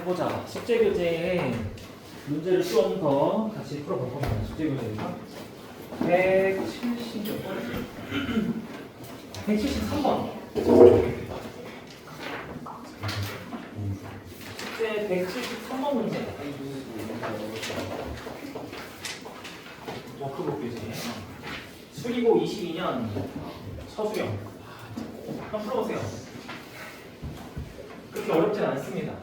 보자. 숙제교재에 문제를 좀 더 같이 풀어볼 겁니다. 숙제교재에서 170몇 번이죠? 173번. 숙제 173번 문제. 워크북 교재. 수리고 22년 서수영. 한번 풀어보세요. 그렇게 어렵진 않습니다.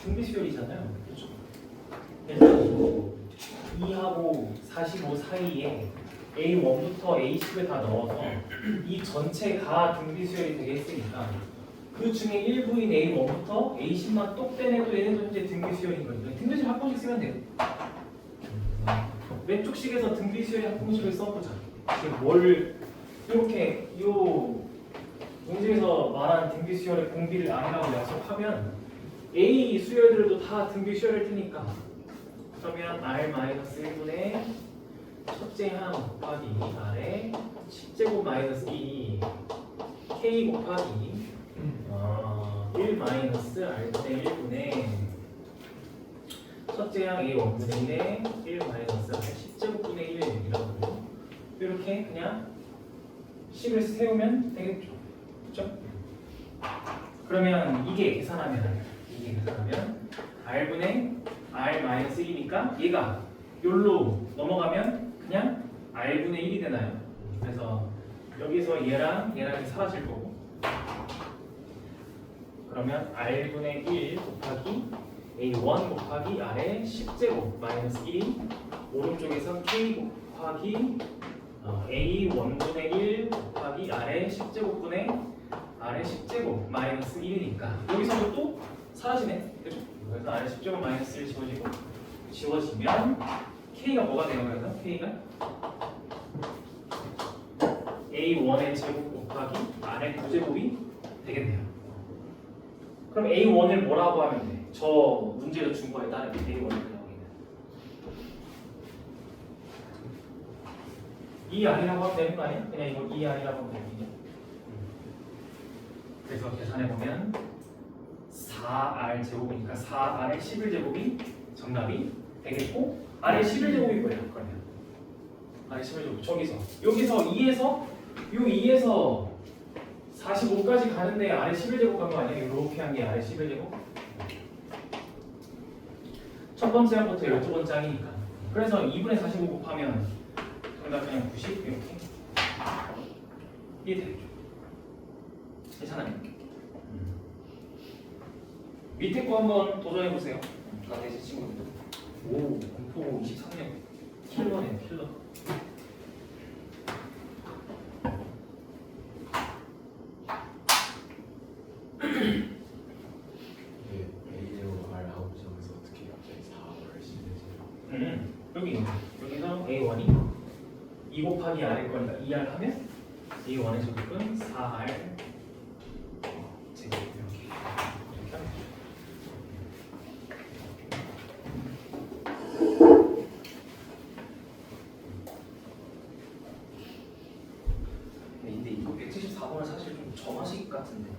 등비 수열이잖아요. 그렇죠. 일단 2하고 45 사이에 A1부터 A10을 다 넣어서 이 전체가 등비 수열이 되겠으니까 그 중에 일부인 A1부터 A10만 똑 떼내도 얘네도 현재 등비 수열인 거죠. 등비 수열 합공식 쓰면 돼요. 왼쪽 식에서 등비 수열 합공식을 써보자. 지금 뭘 이렇게 요 문제에서 말한 등비 수열의 공비를 아니라고 약속하면 A 수열들도 다 등비 수열일 테니까 그러면 R-1분의 첫째 항 곱하기 R에 10제곱 마이너스 2 K 곱하기 1 마이너스 R분의 1분의 첫째 항 A1분의 1에 1 마이너스 R 10제곱분의 1이라고 이렇게 그냥 식을 세우면 되겠죠. 그렇죠? 그러면 이게 계산하면 R분의 R-1이니까 얘가 여기로 넘어가면 그냥 R분의 1이 되나요? 그래서 여기서 얘랑 사라질 거고 그러면 R분의 1 곱하기 A1 곱하기 R의 10제곱 마이너스 1이 오른쪽에서 K 곱하기 A1분의 1 곱하기 R의 10제곱분의 R의 10제곱 마이너스 1이니까 여기서도 또 사라지네. 그죠? 그래서 R의 10제곱 마이너스 1 지워지면 K가 뭐가 돼요? 그래서 K가 A1의 제곱 곱하기 R의 9제곱이 되겠네요. 그럼 A1을 뭐라고 하면 돼? 저 문제로 준 거에 따르면 A1을 나오겠네. 이 R이라고 하면 되는 거 아니야? 그냥 이거 이 R이라고 하면 되겠네. 그래서 계산해보면 4R 제곱이니까 4R의 11제곱이 정답이 되겠고 R의 11제곱이 뭐예요? 그러면 R의 11제곱 여기서 2에서 45까지 가는데 R의 11제곱 간 거 아니에요? 이렇게 한 게 R의 11제곱? 첫 번째 항부터 12번째 항이니까 그래서 2분의 45 곱하면 정답 그냥 90 이렇게 이해되죠? 괜찮아요? 밑에 거 한번 도전해보세요. 나내 친구들. 오, 공포 23년. 킬러네요, 킬러. 여기서 A1이 2 곱하기 R일 거니까 2R 하면 A1의 소득은 4R 제곱 이렇게 하면 되죠. 근데 이거 174번은 사실 좀 점화식 같은데.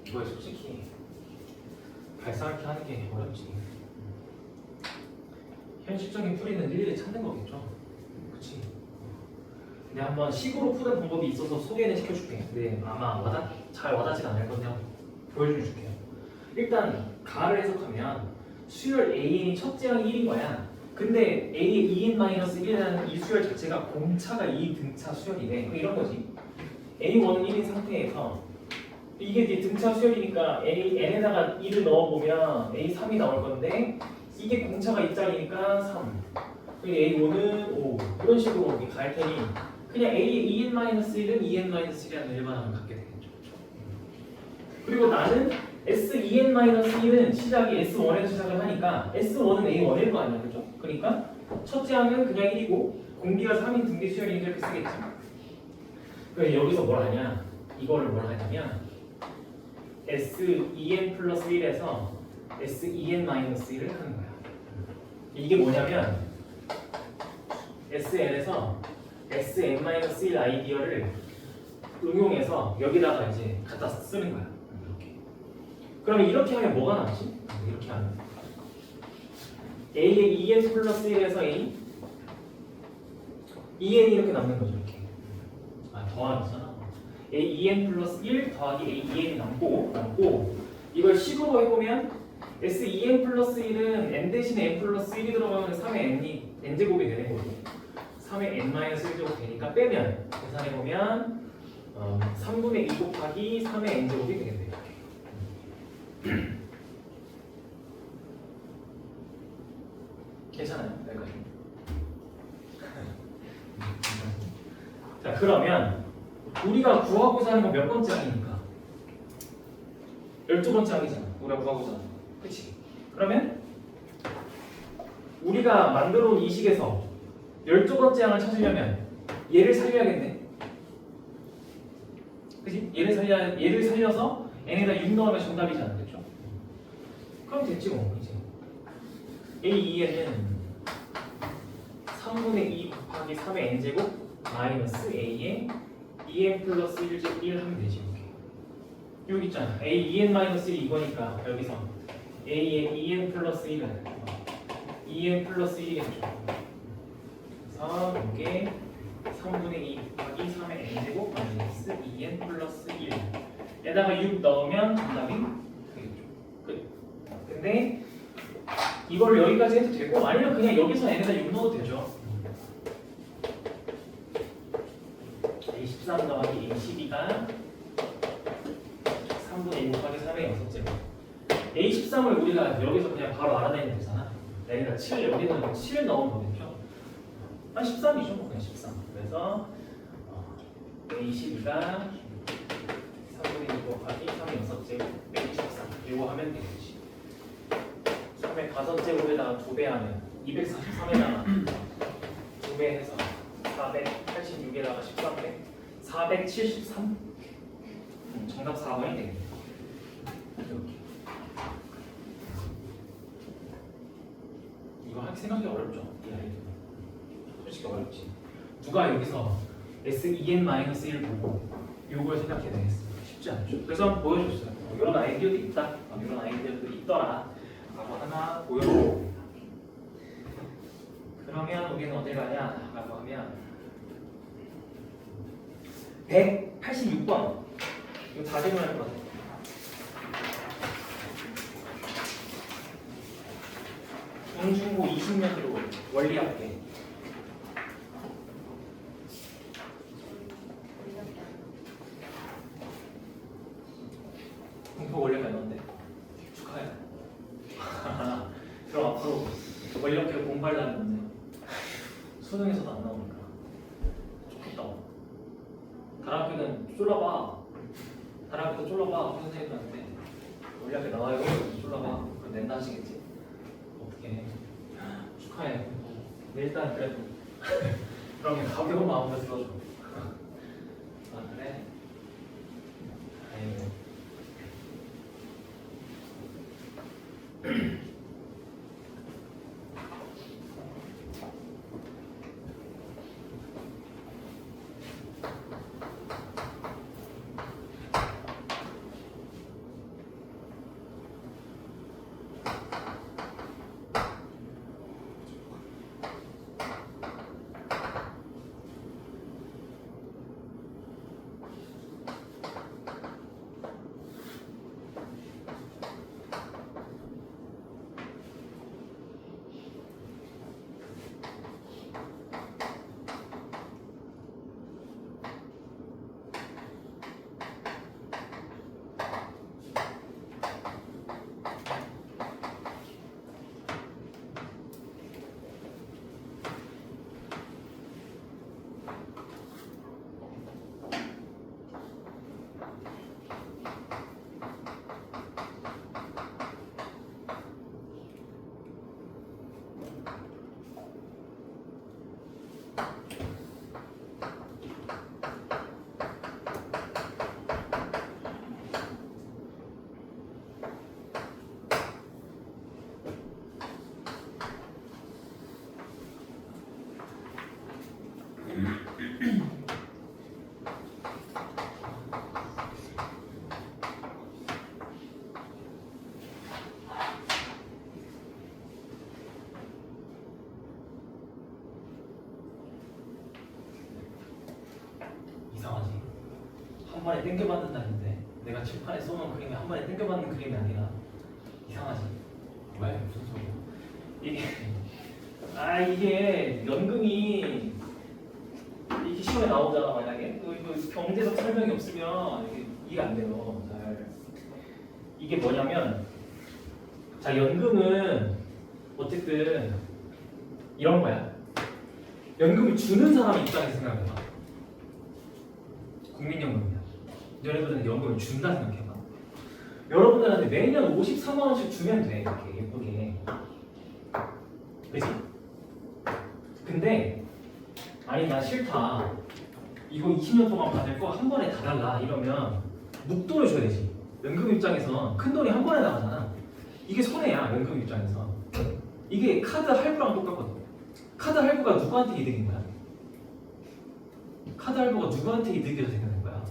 이거 솔직히 발상하게 하는 게 어렵지. 현실적인 풀이는 일일이 찾는 거겠죠. 그치? 근데 한번 식으로 푸는 방법이 있어서 소개는 시켜줄게. 근데 아마 잘 와닿지 않을 건데 한번 보여줄게요. 일단 가를 해석하면 수열 AN이 첫째 항이 1인 거야. 근데 A의 2n-1이라는 이 수열 자체가 공차가 2등차 수열이네. 이런 거지. A1은 1인 상태에서 이게 이제 등차 수열이니까 n에다가 2를 넣어보면 A3이 나올 건데 이게 공차가 2짜리니까 3 그리고 A5는 5 이런 식으로 이렇게 갈 테니 그냥 A의 2n-1은 2n-1이라는 일반항을 갖게 되겠죠. 그리고 나는 S2n-1은 시작이 S1에서 시작을 하니까 S1은 A1일 거 아니야, 그죠? 그러니까 첫째 항은 그냥 1이고 공비가 3인 등비 수열이니까 이렇게 쓰겠지. 그래서 여기서 뭘 하냐? 이거를 뭘 하냐면 S2n 플러스 1에서 S2n 마이너스 1을 하는 거야. 이게 뭐냐면 SN에서 SN 마이너스 1 아이디어를 응용해서 여기다가 이제 갖다 쓰는 거야. 이렇게. 그러면 이렇게 하면 뭐가 남지? 이렇게 하면 A의 2n 플러스 1에서 A 2n이 이렇게 남는 거죠. 이렇게. 더하기잖아. A2n 플러스 1 더하기 A2n이 남고 이걸 식으로 해보면 S2n 플러스 1은 n 대신에 n 플러스 1이 들어가면 3의 n제곱이 되는 거고 3의 n-1제곱 되니까 빼면 계산해보면 3분의 2 곱하기 3의 n제곱이 되겠네요. 괜찮아요? 여기까지. 자, 그러면 우리가 구하고자 하는 건 몇 번째 항이니까? 12번째 항이잖아. 우리가 구하고자 하는 거. 그치? 그러면 우리가 만들어 온 이 식에서 12번째 항을 찾으려면 얘를 살려야겠네. 그치? 얘를 살려서 n에다 6 넣으면 정답이잖아. 그렇죠? 그럼 됐지 뭐. 이제 a2에는 3분의 2 곱하기 3의 n제곱 마이너스 a에 2n 플러스 1제곱 1 하면 되지. 이렇게. 여기 있잖아. a 2n 마이너스 1이 이거니까 여기서 a에 2n 플러스 1은 2n 플러스 1이겠죠. 그래서 이게 3분의 2 곱하기 3의 n제곱 마이너스 2n 플러스 1 에다가 6 넣으면 정답이 되겠죠. 끝. 근데 이걸 여기까지 해도 되고 아니면 그냥 여기서 n에다 6 넣어도 되죠. a13 더하기 a12가 3분의 1 곱하기 3의 6제곱 a13을 우리가 여기서 그냥 바로 알아내면 되잖아. 여기다 7, 여기다 7 넣으면 되겠죠. 한 13이죠 뭐 그냥 13. 그래서 a12가 3분의 1 곱하기 3의 6제곱 빼기 13 이거 하면 되겠지. 3의 가선제곱에다가 2배 하면 243에다가 2배 해서 486에다가 13배 473 정답 4번이 되겠네. 이렇게 이거 하기 생각하기 어렵죠? 이 아이들 솔직히 어렵지. 누가 여기서 S2n-1 보고 요걸 생각해야 되겠어? 쉽지 않죠. 그래서 한번 보여줬어요. 이런 아이디어도 있다. 이런 아이디어도 있더라 라고 하나 보여주고 그러면 우리는 어디 가냐 라고 하면 186번 이거 다 질문할 것 같아요. 중중고 20년으로 원리학회 공표 원리가 있는데 축하해. 그럼 앞으로 원리학회 공부하려는 건데 수능에서도 안 나오니까 좋겠다. 다른 학교는 쫄라봐. 다른 학교도 쫄라봐. 선생님한테 원리학회 나와요. 쫄라봐. 그럼 낸다 하시겠지? 어떻게 축하해. 근데 일단 그래도 그러면 가벼운 마음으로 들어줘. 아 그래? 아이고. 이상하지? 한 번에 땡겨받는다는데 내가 칠판에 써놓은 그림이 한 번에 땡겨받는 그림이 아니라 이상하지? 왜? 무슨 소리야? 이게 연금이 이게 시험에 나오잖아. 만약에 그 경제적 설명이 없으면 이게 이해 안 돼요. 잘. 이게 뭐냐면 자 연금은 어쨌든 이런 거야. 연금을 주는 사람 입장에서 생각해봐. 국민연금이야. 너네들은 연금을 준다 생각해봐. 여러분들한테 매년 53만 원씩 주면 돼. 이렇게 예쁘게. 그지? 근데 아니 나 싫다. 이거 20년 동안 받을 거 한 번에 다 달라 이러면 묵돈을 줘야 되지. 연금 입장에선 큰 돈이 한 번에 나가잖아. 이게 손해야 연금 입장에서. 이게 카드 할부랑 똑같거든. 카드 할부가 누구한테 이득인 거야? 카드 할부가 누구한테 이득이라 생각하는 거야?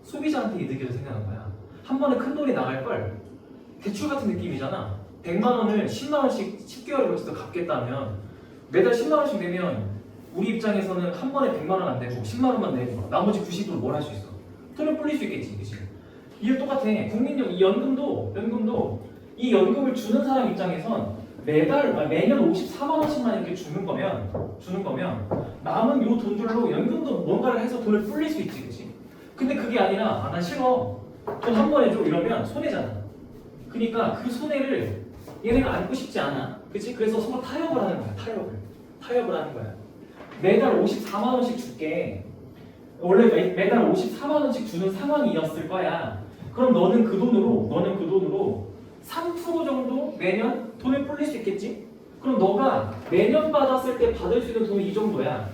소비자한테 이득이라 생각하는 거야. 한 번에 큰 돈이 나갈 걸 대출 같은 느낌이잖아. 100만 원을 10만 원씩 10개월에 걸쳐서 갚겠다면 매달 10만 원씩 내면 우리 입장에서는 한 번에 100만 원 안 내고 10만 원만 내고 나머지 90으로 뭘 할 수 있어? 돈을 불릴 수 있겠지, 그치? 이게 똑같아. 이 연금도 이 연금을 주는 사람 입장에선 매년 54만 원씩만 이렇게 주는 거면 남은 요 돈들로 연금도 뭔가를 해서 돈을 불릴 수 있지, 그치? 근데 그게 아니라 난 싫어. 돈 한 번에 줘 이러면 손해잖아. 그러니까 그 손해를 얘네가 안고 싶지 않아, 그치? 그래서 서로 타협을 하는 거야. 타협을 하는 거야. 매달 54만 원씩 줄게. 원래 매달 54만 원씩 주는 상황이었을 거야. 그럼 너는 그 돈으로 3% 정도 매년 돈을 불릴 수 있겠지? 그럼 너가 매년 받았을 때 받을 수 있는 돈이 이 정도야.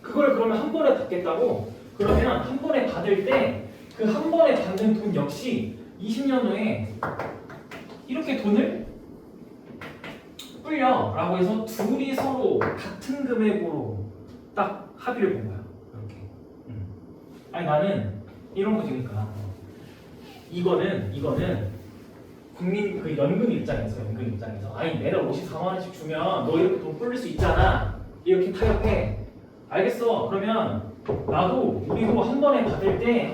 그걸 그러면 한 번에 받겠다고? 그러면 한 번에 받을 때 그 한 번에 받는 돈 역시 20년 후에 이렇게 돈을 불려 라고 해서 둘이 서로 같은 금액으로 딱 합의를 본 거야. 이렇게. 아니 나는 이런 거 지니까 이거는 국민 그 연금 입장에서 아니 매달 54만 원씩 주면 너 이렇게 돈 불릴 수 있잖아. 이렇게 타협해. 알겠어. 그러면 우리도 한 번에 받을 때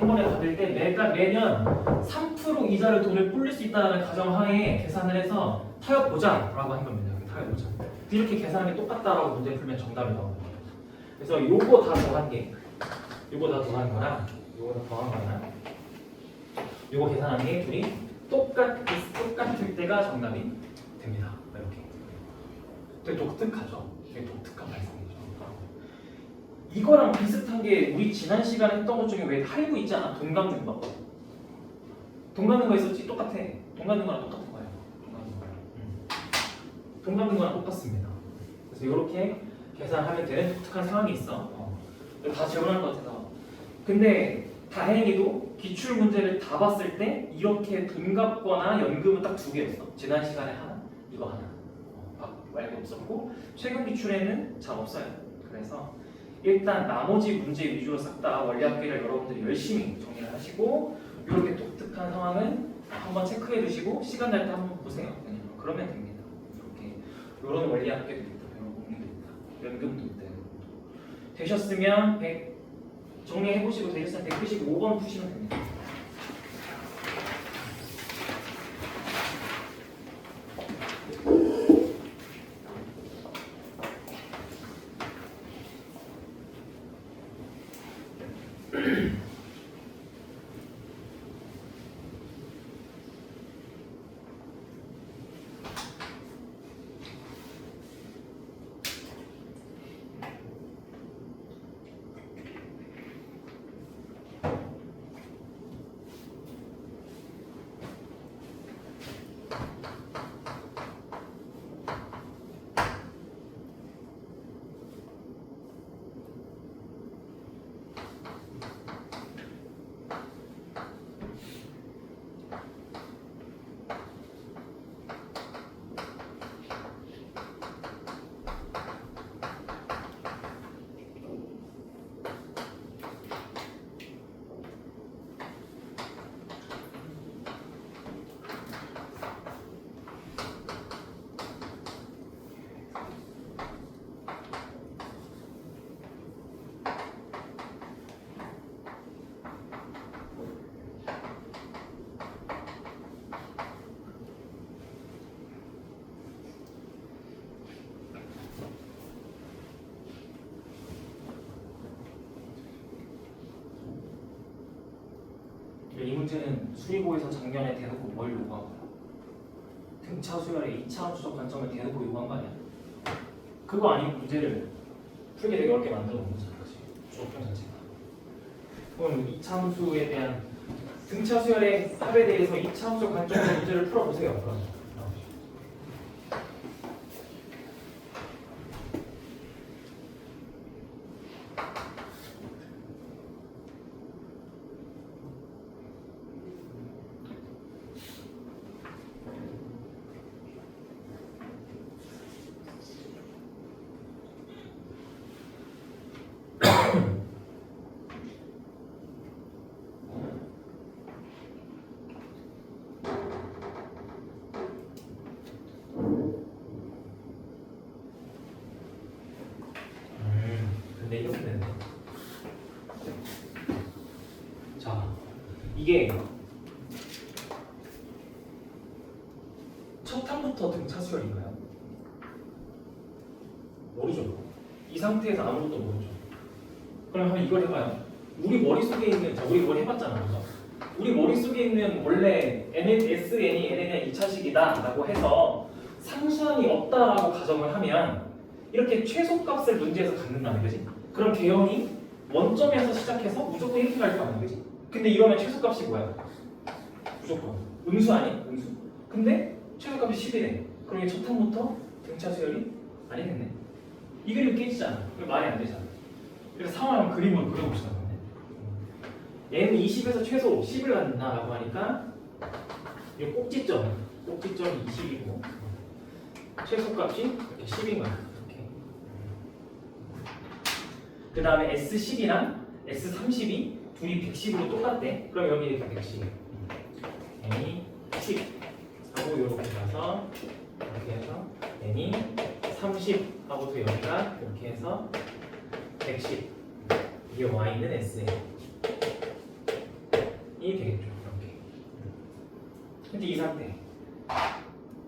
매년 3% 이자를 돈을 불릴 수 있다는 가정하에 계산을 해서 타협 보자라고 한 겁니다. 타협 보자. 이렇게 계산하는 게 똑같다라고 문제 풀면 정답이 나오는 거예요. 그래서 요거 다 더한 거랑 요거 계산하는 게 둘이 똑같을 때가 정답이 됩니다. 이렇게. 되게 독특하죠. 되게 독특한 발상이죠. 이거랑 비슷한 게 우리 지난 시간에 했던 것 중에 왜 할부 있지 않아? 돈 갚는 거. 돈 갚는 거 있었지? 똑같아. 돈 갚는 거랑 똑같은 거예요. 돈 갚는 거랑 똑같습니다. 그래서 이렇게 계산하면 되는 독특한 상황이 있어. 다 재원할 것 같아서. 근데 다행히도 기출 문제를 다 봤을 때 이렇게 돈 갚거나 연금은 딱 두 개였어. 지난 시간에 하나, 이거 하나. 말고 없었고 최근 기출에는 잘 없어요. 그래서 일단 나머지 문제 위주로 싹 다 원리합계를 여러분들이 열심히 정리를 하시고 이렇게 독특한 상황은 한번 체크해 두시고 시간 날 때 한번 보세요. 그러면 됩니다. 이렇게 이런 원리합계도 있고 이런 공리도 있다. 연금도 있다. 되셨으면 정리해 보시고 되셨으면 195번 푸시면 됩니다. 이 문제는 수리고에서 작년에 대놓고 뭘 요구한 거야? 등차 수열의 2차원 추적 관점을 대놓고 요구한 거 아니야? 그거 아니고 문제를 풀게 되게 어렵게 만들어 놓은 거잖아. 그치? 조건 자체가. 그럼 2차함수에 대한 등차 수열의 합에 대해서 2차 함수 관점으로 문제를 풀어보세요. 그럼. 근데 이렇게 되네. 자, 이게 첫 항부터 등차 수열인가요? 모르죠. 이 상태에서 아무것도 모르죠. 그럼 한번 이걸 해봐요. 우리 머릿속에 있는, 자, 우리 이걸 해봤잖아. 그죠? 우리 머릿속에 있는 원래 SN이 n에 대한 2차식이다 라고 해서 상수항이 없다라고 가정을 하면 이렇게 최소값을 문제에서 갖는다는 거지. 그럼 개형이 원점에서 시작해서 무조건 이렇게 갈 거 아니야, 그지? 근데 이러면 최소값이 뭐야? 무조건 음수 아니? 음수. 근데 최소값이 10이래. 그럼 이게 첫 항부터 등차 수열이 아니겠네. 이 그림 깨지잖아. 이거 말이 안 되잖아. 그래서 상황 그림을 그려봅시다. 얘는 20에서 최소 10을 갖는다라고 하니까 이 꼭지점이 20이고 최소값이 이렇게 10인 거야. 이렇게. 그 다음에 S10이랑 S30이 둘이 110으로 똑같대. 그럼 여기 이렇게 110. N이 10 하고 이렇게 가서 이렇게 해서 N이 30 하고도 여기가 이렇게 해서 110. 이게 Y는 Sn. 이 되겠죠. 이렇게. 근데 이 상태.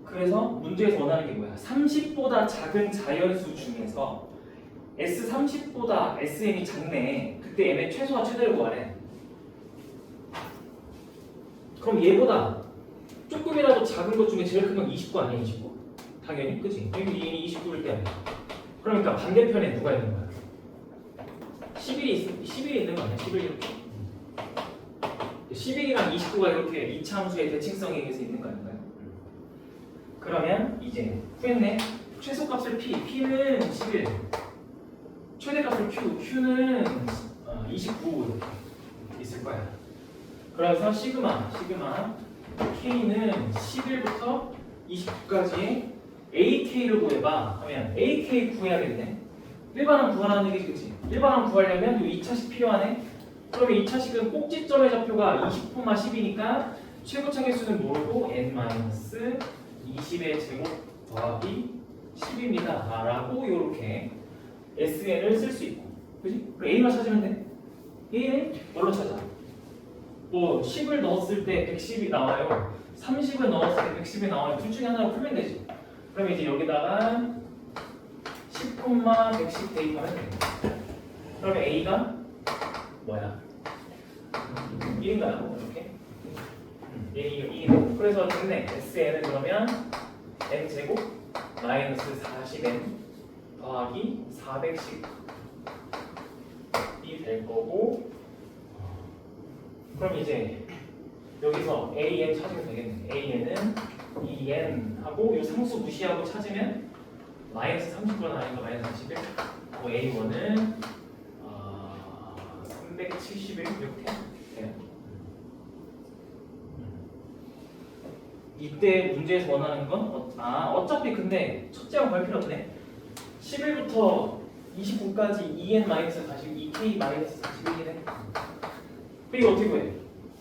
그래서 문제에서 원하는 게 뭐야? 30보다 작은 자연수 중에서 S30보다 SN이 작네. 그때 N의 최소와 최대를 구하래. 그럼 얘보다 조금이라도 작은 것 중에 제일 큰 건 29 아니야? 29? 당연히, 그치? 여기 얘는 29일 때 아니야. 그러니까 반대편에 누가 있는 거야? 11이 있는 거 아니야? 11 이렇게. 11이랑 29가 이렇게 2차 함수의 대칭성에 의해서 있는 거 아닌가요? 그러면 이제 후했네. 최소값을 P는 11, 최대값을 Q는 29 이렇게 있을 거야. 그래서 시그마 K는 11부터 29까지의 AK를 구해봐 하면 AK 구해야겠네. 일반항 구하라는 얘기지, 그치? 일반항 구하려면 이 2차식 필요하네. 그러면 2차식은 꼭지점의 좌표가 20,10이니까 최고차 개수는 모르고 n-20의 제곱 더하기 10입니다 라고 이렇게 SN을 쓸 수 있고, 그치? 그럼 A만 찾으면 돼. A는 뭘로 찾아? 뭐 10을 넣었을 때 110이 나와요. 30을 넣었을 때 110이 나와요. 둘 중에 하나로 풀면 되지. 그럼 이제 여기다가 10,110 대입하면 돼. 그러면 A가 뭐야? 1인가요? 이렇게? A 2네. 그래서 됐네. SN은 그러면 N제곱 마이너스 40N 더하기 410이 될 거고, 그럼 이제 여기서 AN 찾으면 되겠네. AN은 2N 하고 이 상수 무시하고 찾으면 마이너스 30번 아닌가 마이너스 41. 그리고 A1은 371 이렇게 돼요. 이때 문제에서 원하는 건 어차피 근데 첫째만 볼 필요 없네. 11부터 29까지 2n-42 2k-41이네. 이거 어떻게 구해?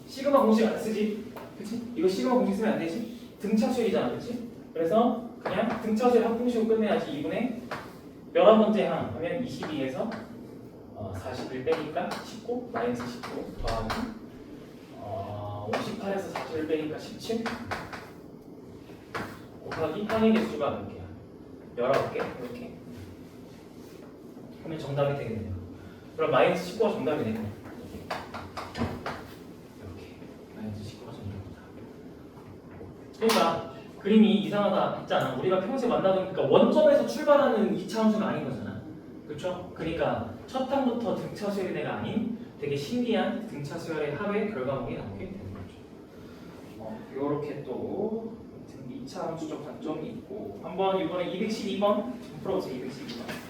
시그마 공식 안 쓰지? 그치? 이거 시그마 공식 쓰면 안 되지? 등차수열이잖아, 그치? 그래서 그냥 등차수열 합공식으로 끝내야지. 2분의 11번째 항 하면 22에서 41 빼니까 19 마이너스 19 더하기 58에서 41 빼니까 17 곱하기 항의 개수가 몇 개야? 19개 이렇게 하면 정답이 되겠네요. 그럼 마이너스 19가 정답이네. 이렇게 마이너스 19가 정답이다. 그러니까 그림이 이상하다 했잖아. 우리가 평소에 만나보니까 원점에서 출발하는 2차 함수가 아닌 거잖아. 그렇죠? 그러니까 첫 항부터 등차 수열의 애가 아닌 되게 신기한 등차 수열의 합의 결과물이 나오게 됩니다. 요렇게 또 2차 함수적 관점이 있고 한번 이번에 212번 풀어보세요. 212번.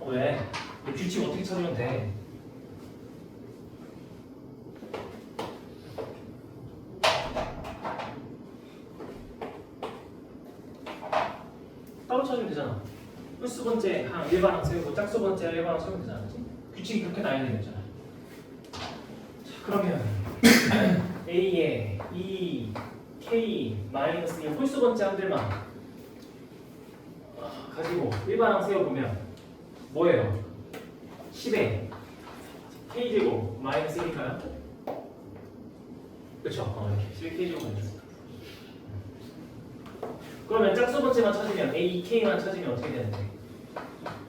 왜? 이 규칙 어떻게 찾으면 돼? 따로 찾으면 되잖아. 홀수 번째 항 일반항 세우고 짝수 번째 일반항 세우면 되잖아. 그치? 규칙이 그렇게 나뉘어야 되잖아. 자, 그러면 A에 2, K, 마이너스 1 홀수 번째 항들만 가지고 일반항 세워보면 뭐예요? 10에 K제곱 마이너스 1일까요? 그쵸? 이렇게 11 K제곱 마이너스. 그러면 짝수 번째만 찾으면 A, K만 찾으면 어떻게 되는데?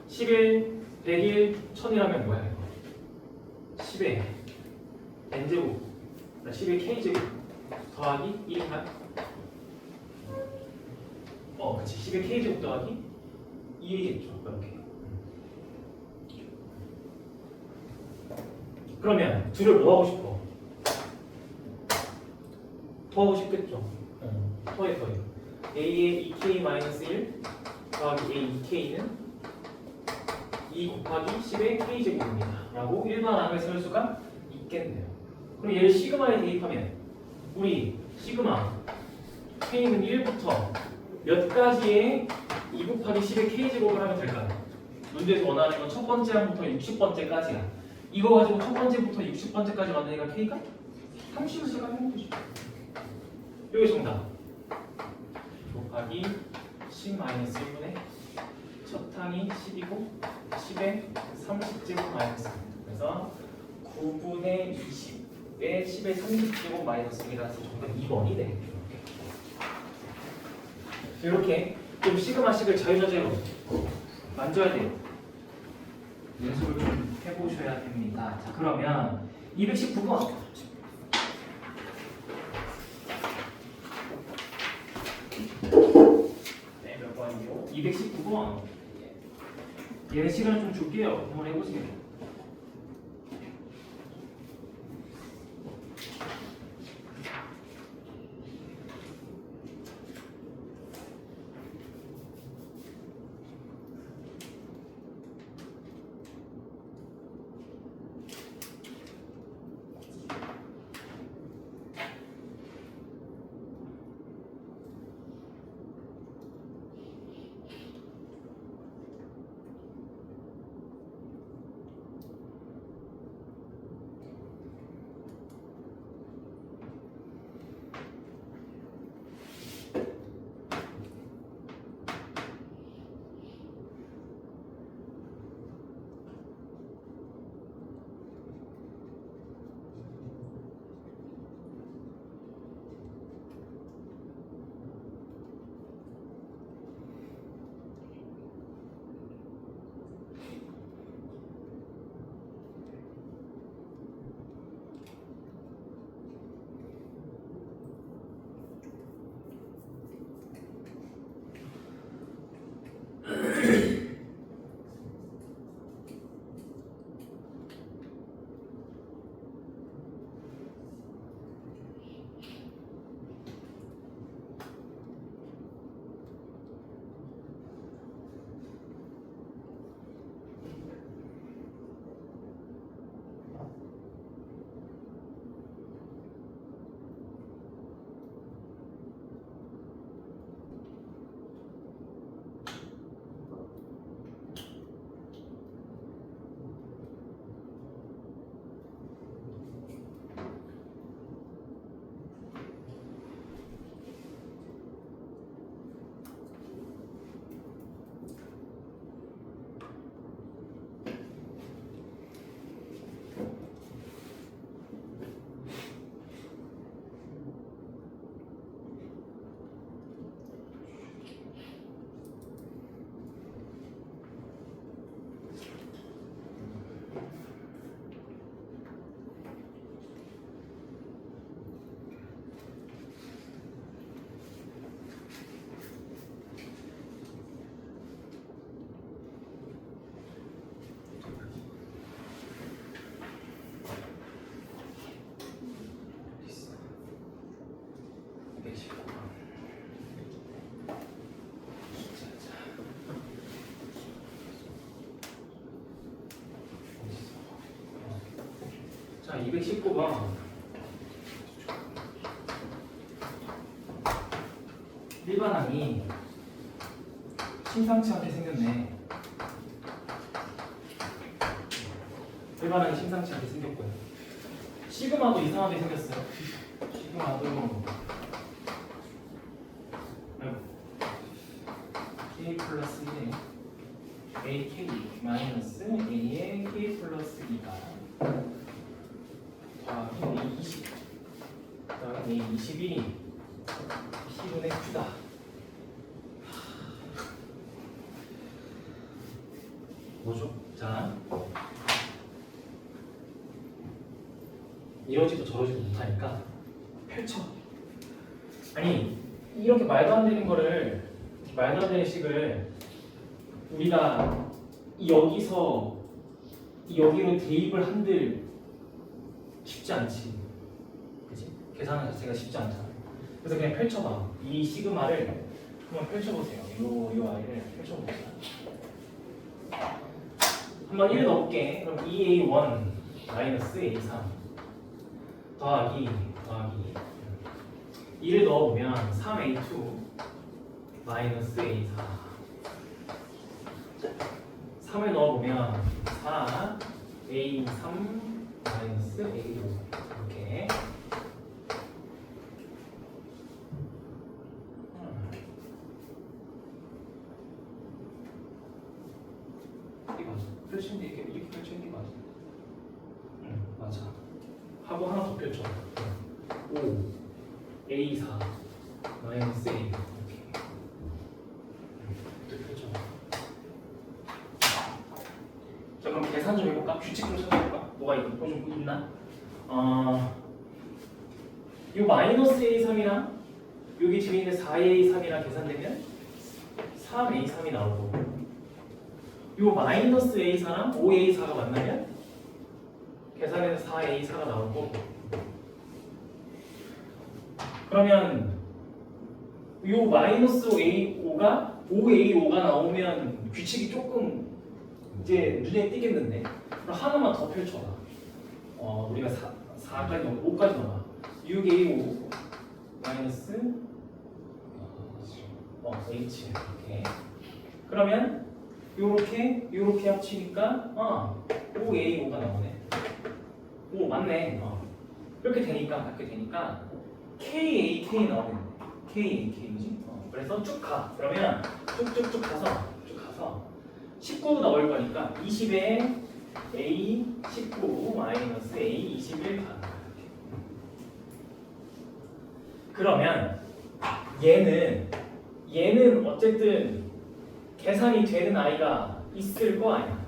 11, 100일, 1000이라면 뭐야 이거? 10에 N제곱 10에 K제곱 더하기 1인가요? 그치 10에 K제곱 더하기 2이겠죠 이렇게. 그러면 둘을 뭐 하고 싶어? 더하고 싶겠죠? 더해 A의 2K-1 더하기 A 2K는 2 곱하기 10의 K제곱입니다 라고 일반항을 세울 수가 있겠네요. 그럼 얘를 시그마에 대입하면 우리 시그마 K는 1부터 몇 가지의 2 곱하기 10의 K제곱을 하면 될까요? 문제에서 원하는 건 첫 번째 항부터 60번째까지야. 이거 가지고 첫 번째부터 60번째까지 만드니까 K가 30을 하면 되죠. 이게 정답. 곱하기 10-1분의 첫 항이 10이고 10의 30제곱 마이너스입니다. 그래서 9분의 20의 10의 30제곱 마이너스 1이라서 정답 2번이 되겠죠. 이렇게 좀 시그마식을 자유자재로 만져야 돼요. 연습을 좀 해보셔야 됩니다. 자, 그러면 219번. 네, 몇 번이요? 219번. 얘네 시간을 좀 줄게요. 한번 해보세요. 자, 219번. 일반항이 심상치 않게 생겼네. 일반항이 심상치 않게 생겼고요. 시그마도 이상하게 생겼어요. 시그마도 K 플러스 1에 AK 마이너스 A의 K 플러스 2가 더하기 A 20 더하기 A 21이 P분의 Q다. 뭐죠? 자, 이러지도 저러지도 못하니까 펼쳐. 아니, 이렇게 말도 안 되는 거를, 말도 안 되는 식을 우리가 여기서 여기로 대입을 한들 쉽지 않지. 그치? 계산하는 자체가 쉽지 않잖아. 그래서 그냥 펼쳐봐. 이 시그마를 한번 펼쳐보세요. 요 아이를 펼쳐보세요. 한번 1 넣을게. 그럼 2A1 마이너스 A3 더하기 2를 넣어보면 3A2 마이너스 A4 3을 넣어보면 4A3 마이너스 A5 이렇게 펼치는데 이렇게 펼치는 게 맞아. 맞아. 하고 하나 더 펼쳐. 5 A4 마이너스 A 이렇게 또 펼쳐. 자, 그럼 계산 좀 해볼까? 규칙 좀 찾아볼까? 뭐가 좀 있나? 이 마이너스 A3이랑 여기 뒤에 있는 4A3이랑 계산되면 3A3이 나오고 요 마이너스 A4랑 5A4가 만나면 계산해서 4A4가 나올 거고 그러면 요 마이너스 A5가 5A5가 나오면 규칙이 조금 이제 눈에 띄겠는데 그럼 하나만 더 펼쳐봐. 우리가 4까지 넘어 5까지 넘어 6A5 마이너스 H 이렇게 그러면 요렇게 합치니까 5A5가 나오네. 오 맞네. 이렇게 되니까 KAK 나오네. KAK지. 그래서 쭉 가. 그러면 쭉 가서 19 나올 거니까 20에 A 19 마이너스 A 21 가. 그러면 얘는 어쨌든 계산이 되는 아이가 있을 거 아니야.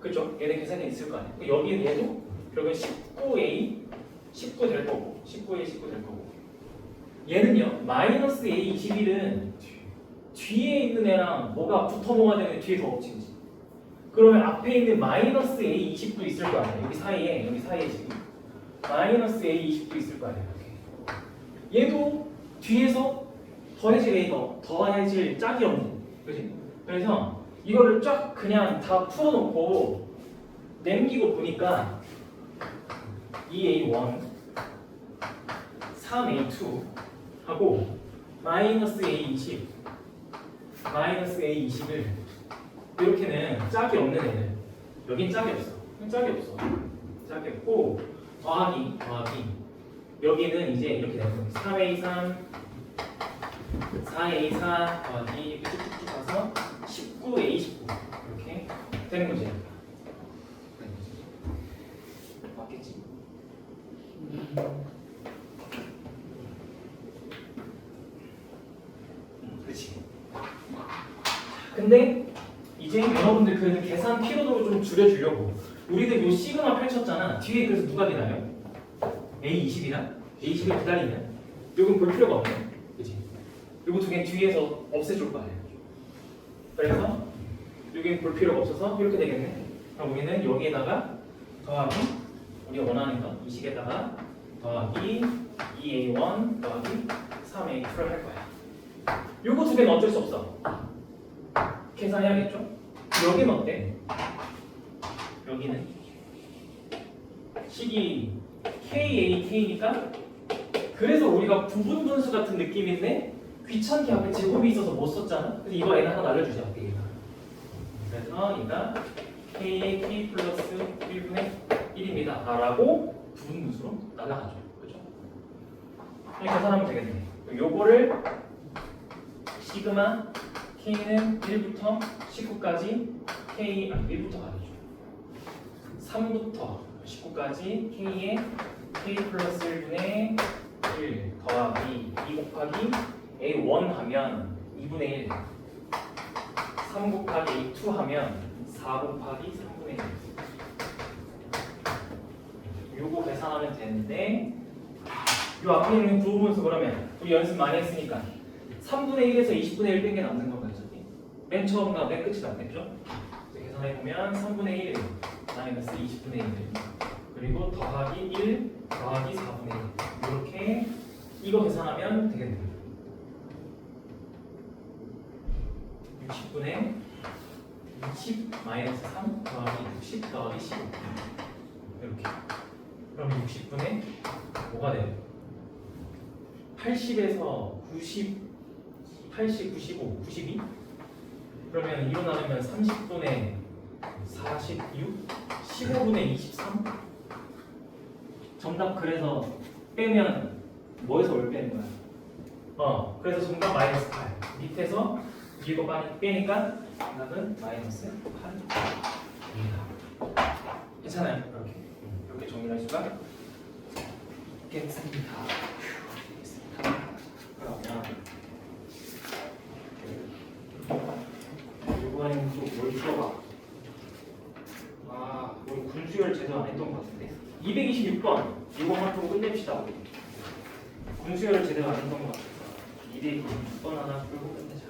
그죠? 얘는 계산이 있을 거 아니야. 여기 얘도 결국엔 19A 19 될 거고 19A 19 될 거고 얘는요 마이너스 A 21은 뒤에 있는 애랑 뭐가 붙어 먹어야 되는데 뒤에 더 없지. 그러면 앞에 있는 마이너스 A 20도 있을 거 아니야. 여기 사이에 지금 마이너스 A 20도 있을 거 아니야. 이렇게. 얘도 뒤에서 더해질 짝이 없는. 그지? 그래서 이거를 쫙 그냥 다 풀어놓고 남기고 보니까 2A1 3A2 하고 마이너스 A20 마이너스 A21 이렇게는 짝이 없는 애들. 여긴 짝이 없어. 짝이 없고 더하기 여기는 이제 이렇게 되는 거예요. 3A3 4A4 더하기 쭉쭉쭉 가서 19A19 이렇게 되는 거지. 맞겠지? 그렇지. 근데 이제 여러분들 그 계산 피로도를 좀 줄여주려고 우리들 요 시그마 펼쳤잖아. 뒤에 그래서 누가 되나요? A20이랑 A20을 기다리면 요건 볼 필요가 없네. 그치? 요거 두 개 뒤에서 없애줄 거 아니야. 그래서 여기 볼 필요가 없어서 이렇게 되겠네. 그럼 우리는 여기에다가 더하기 우리가 원하는 거 이 식에다가 더하기 2A1 더하기 3A2를 할 거야. 요거 두 개는 어쩔 수 없어. 계산해야겠죠? 여기는 어때? 여기는 식이 KAK니까 그래서 우리가 부분 분수 같은 느낌인데 귀찮게 앞에 제곱이 있어서 못 썼잖아. 그래서 이거 N 하나 날려주자. 얘가. 그래서 얘가 K의 K 플러스 1분의 1입니다. 라고 부분 분수로 날라가죠. 그죠? 이렇게 계산하면 되겠네. 요거를 시그마 K는 1부터 19까지 K, 1부터 가르죠. 3부터 19까지 K의 K 플러스 1분의 1 더하기 2 곱하기 A1 하면 2분의 1 3 곱하기 A2 하면 4 곱하기 3분의 1 요거 계산하면 되는데 요 앞에 있는 부분수 그러면 우리 연습 많이 했으니까 3분의 1에서 20분의 1 뺀 게 남는 거 같죠? 맨 처음과 맨 끝이 남겠죠? 계산해보면 3분의 1 마이너스 20분의 1 그리고 더하기 1 더하기 4분의 1 이렇게 이거 계산하면 되겠네요. 60분의 20 마이너스 3 더하기 60 더하기 15 이렇게 그럼 60분의 뭐가 돼요? 80에서 90 80, 95, 92 그러면 이로 나누면 30분의 46 15분의 23 정답. 그래서 빼면 뭐에서 뭘 빼는 거야? 그래서 정답 마이너스 8 밑에서 이거 많이 빼니까 정답은 마이너스 8입니다. 괜찮아요? 이렇게 정리할 수가 있겠습니다. 그러면 이번에는 또 뭘 풀어봐? 우리 군수열 제대로 안 했던 것 같은데 226번 이거만 풀고 끝냅시다. 군수열을 제대로 안 했던 것 같아서 226번 하나 풀고 끝내자.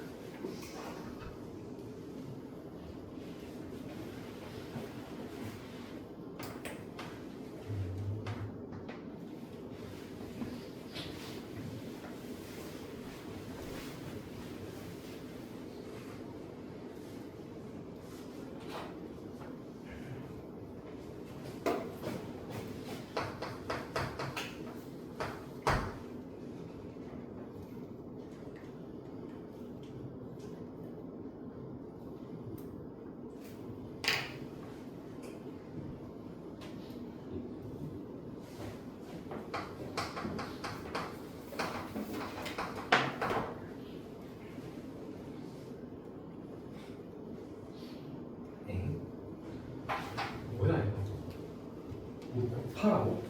뭐야 이거? 뭐 곱하라고?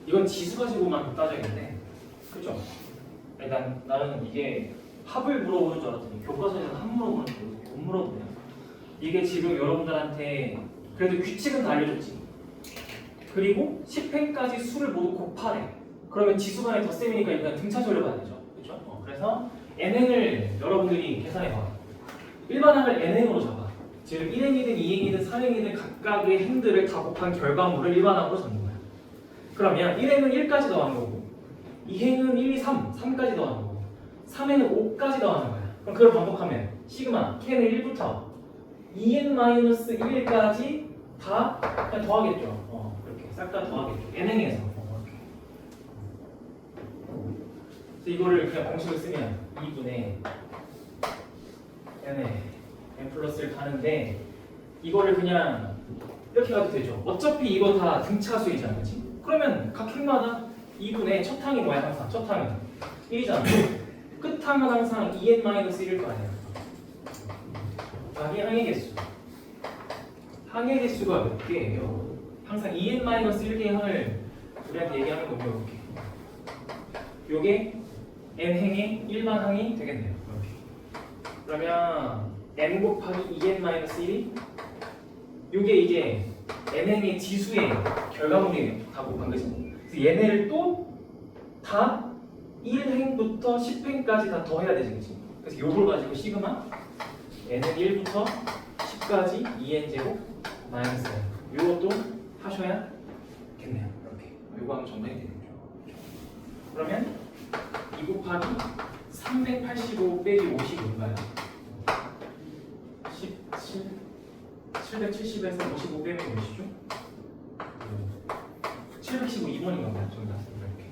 이건 지수 가지고만 따져야겠네. 그죠? 일단 나는 이게 합을 물어보는 줄 알았더니 교과서에서 합 물어보는 줄 알고 못 물어보네요. 이게 지금 여러분들한테 그래도 규칙은 다 알려줬지. 그리고 10회까지 수를 모두 곱하래. 그러면 지수간의 덧셈이니까 일단 등차 조려봐야 되죠. 그죠? 그래서 n행을 여러분들이 계산해봐. 일반항을 n행으로 잡아. 지금 1행이든 2행이든 4행이든 각각의 행들을 다 곱한 결과물을 일반항으로 잡는 거야. 그러면 1행은 1까지 더하는 거고 2행은 1, 2, 3, 3까지 더하는 거고 3행은 5까지 더하는 거야. 그럼 그걸 반복하면 시그마 K는 1부터 2n-1까지 다 그냥 더하겠죠. 그렇게 싹 다 더하겠죠. n행에서. 이렇게. 그래서 이거를 그냥 공식을 쓰면 2분의 n에 n 플러스를 가는데 이거를 그냥 이렇게 가도 되죠. 어차피 이거 다 등차수이잖아, 그렇지? 그러면 각 행마다 2분의 첫 항이 뭐야 항상? 첫 항은 1이잖아. 끝 항은 항상 2n-1일 거 아니야. 자기 항의 개수. 항의 개수가 몇 개예요? 항상 2n-1개의 항을 우리한테 얘기하는 거고요. 요게 n행의 일반 항이 되겠네요. 이렇게. 그러면 n 곱하기 2n-1이 요게 이제 n행의 지수의 결과물이에요. 다 곱한 거지. 그래서 얘네를 또 다 1행부터 10행까지 다 더해야 되지, 그치? 그래서 요걸 가지고 시그마 n은 1부터 10까지 2n제곱 마이너스 n 요것도 하셔야겠네요. 이렇게 요거 하면 정리이 되겠죠. 그러면 2 곱하기 385 빼기 50인가요? 770에서 55 빼면 몇이죠? 712번인가 봐요. 정답. 이렇게.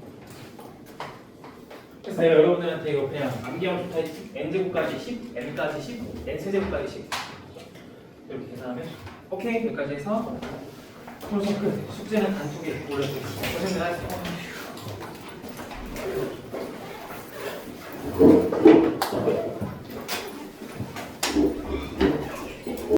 그래서 내가 여러분들한테 이거 그냥 암기하면 좋다 했지. n제곱까지 10, n까지 10, n세제곱까지 10 이렇게 계산하면 오케이. 여기까지 해서 풀어서 끝. 숙제는 단톡에 올려드리겠습니다. 고생들 하셨습니다.